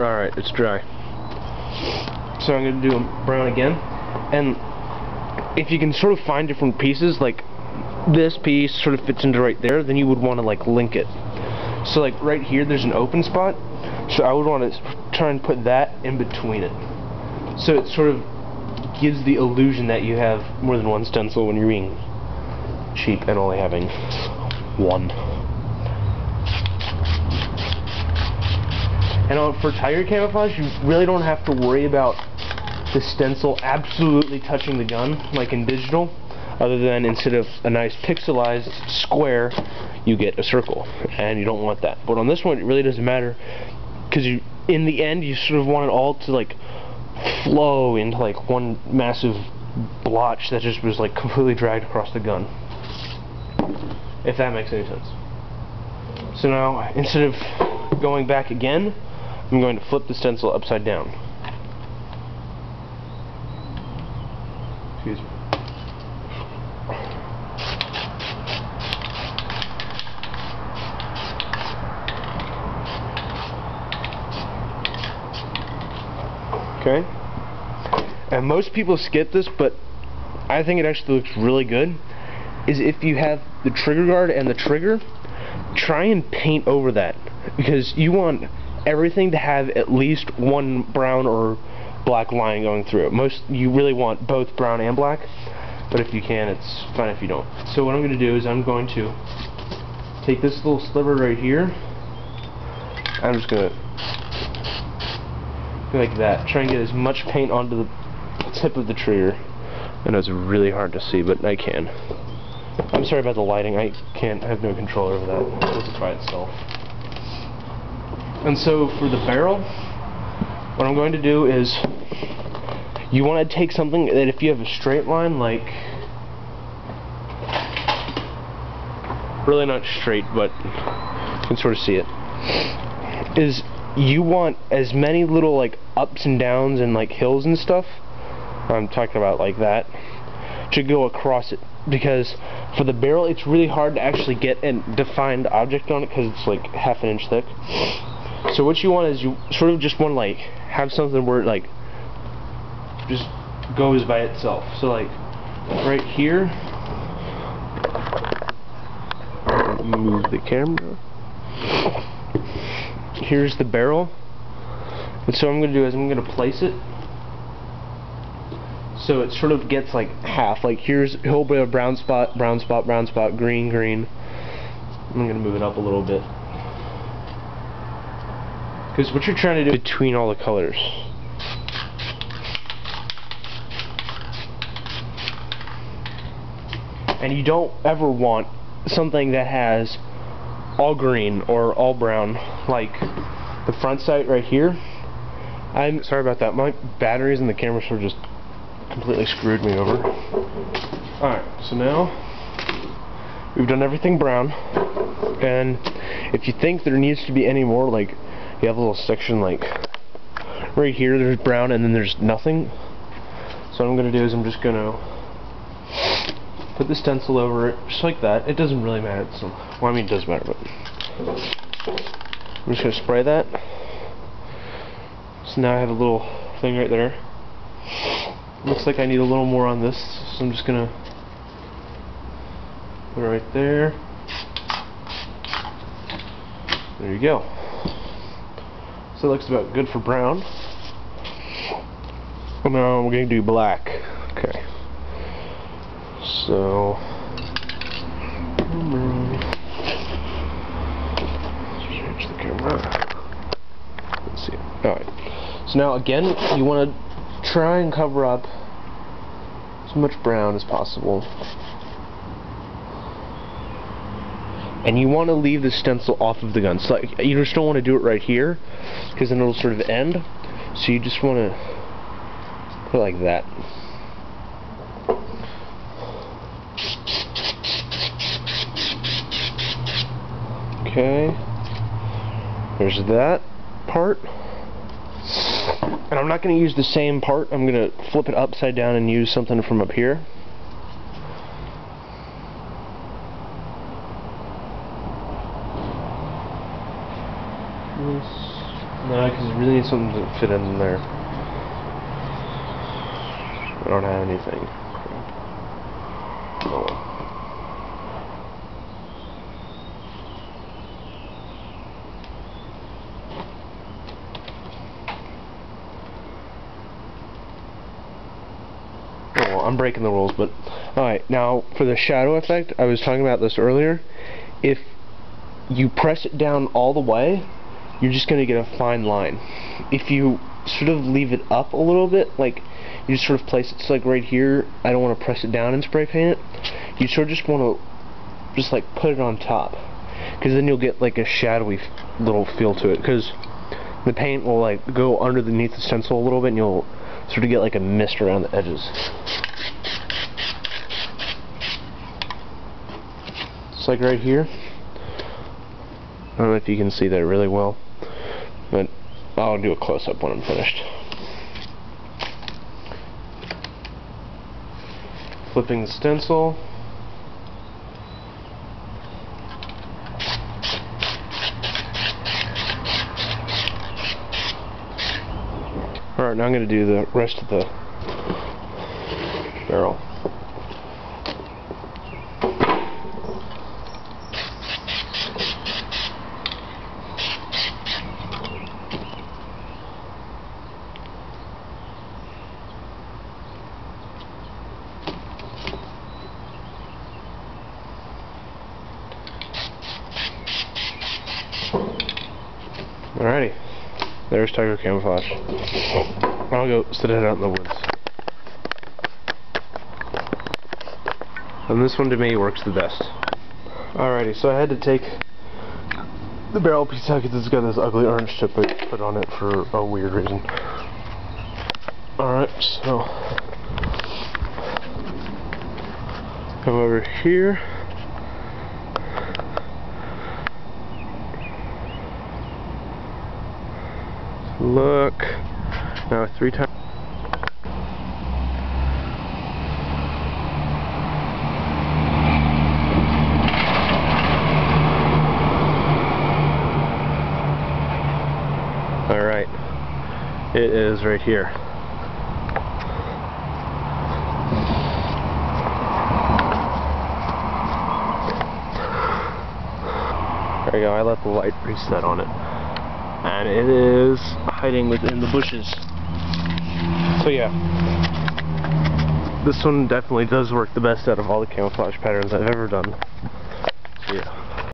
Alright, it's dry. So I'm going to do a brown again. And if you can sort of find different pieces, like this piece sort of fits into right there, then you would want to like link it. So like right here there's an open spot, so I would want to try and put that in between it. So it sort of gives the illusion that you have more than one stencil when you're being cheap and only having one. And for tire camouflage, you really don't have to worry about the stencil absolutely touching the gun, like in digital, other than instead of a nice pixelized square, you get a circle, and you don't want that. But on this one, it really doesn't matter, because in the end, you sort of want it all to like flow into like one massive blotch that just was like completely dragged across the gun. If that makes any sense. So now, instead of going back again, I'm going to flip the stencil upside down. Excuse me. Okay. And most people skip this, but I think it actually looks really good. Is if you have the trigger guard and the trigger, try and paint over that, because you want everything to have at least one brown or black line going through it. You really want both brown and black, but if you can, it's fine if you don't. So what I'm going to do is I'm going to take this little sliver right here. I'm just going to go like that. Try and get as much paint onto the tip of the trigger. I know it's really hard to see, but I can. I'm sorry about the lighting. I have no control over that. It does it by itself. And so for the barrel, what I'm going to do is, you want to take something that if you have a straight line, like, really not straight, but you can sort of see it, is you want as many little like ups and downs and like hills and stuff, I'm talking about like that, to go across it, because for the barrel it's really hard to actually get a defined object on it because it's like half an inch thick. So what you want is you sort of just want to like have something where it like just goes by itself. So like right here, move the camera. Here's the barrel. And so what I'm going to do is I'm going to place it so it sort of gets like half. Like here's a whole bit of brown spot, brown spot, brown spot, green, green. I'm going to move it up a little bit, because what you're trying to do between all the colors. And you don't ever want something that has all green or all brown, like the front sight right here. I'm sorry about that. My batteries in the camera sort of just completely screwed me over. Alright, so now we've done everything brown, and if you think there needs to be any more, like you have a little section like right here, there's brown and then there's nothing. So what I'm going to do is I'm just going to put the stencil over it, just like that. It doesn't really matter. So, well, I mean it does matter, but I'm just going to spray that. So now I have a little thing right there. Looks like I need a little more on this, so I'm just going to put it right there. There you go. So it looks about good for brown. And now we're going to do black. Okay. So switch the camera. Let's see. Alright. So now again, you want to try and cover up as much brown as possible. And you want to leave the stencil off of the gun. So like, you just don't want to do it right here, because then it'll sort of end. So you just want to put it like that. Okay. There's that part. And I'm not going to use the same part. I'm going to flip it upside down and use something from up here. No, because it really really need something to fit in there. I don't have anything. Oh well. I'm breaking the rules, but alright, now for the shadow effect, I was talking about this earlier. If you press it down all the way, you're just going to get a fine line. If you sort of leave it up a little bit, like you just sort of place it, so like right here, I don't want to press it down and spray paint it. You sort of just want to just like put it on top, because then you'll get like a shadowy little feel to it, because the paint will like go underneath the stencil a little bit and you'll sort of get like a mist around the edges. It's like right here. I don't know if you can see that really well, but I'll do a close-up when I'm finished. Flipping the stencil. Alright, now I'm going to do the rest of the barrel. Alrighty, there's Tiger Camouflage. I'll go sit it out in the woods. And this one to me works the best. Alrighty, so I had to take the barrel piece out because it's got this ugly orange tip I put on it for a weird reason. Alright, so come over here. Look, now 3 times. Alright, it is right here. There you go, I let the light reset on it. And it is hiding within the bushes. So yeah, this one definitely does work the best out of all the camouflage patterns I've ever done.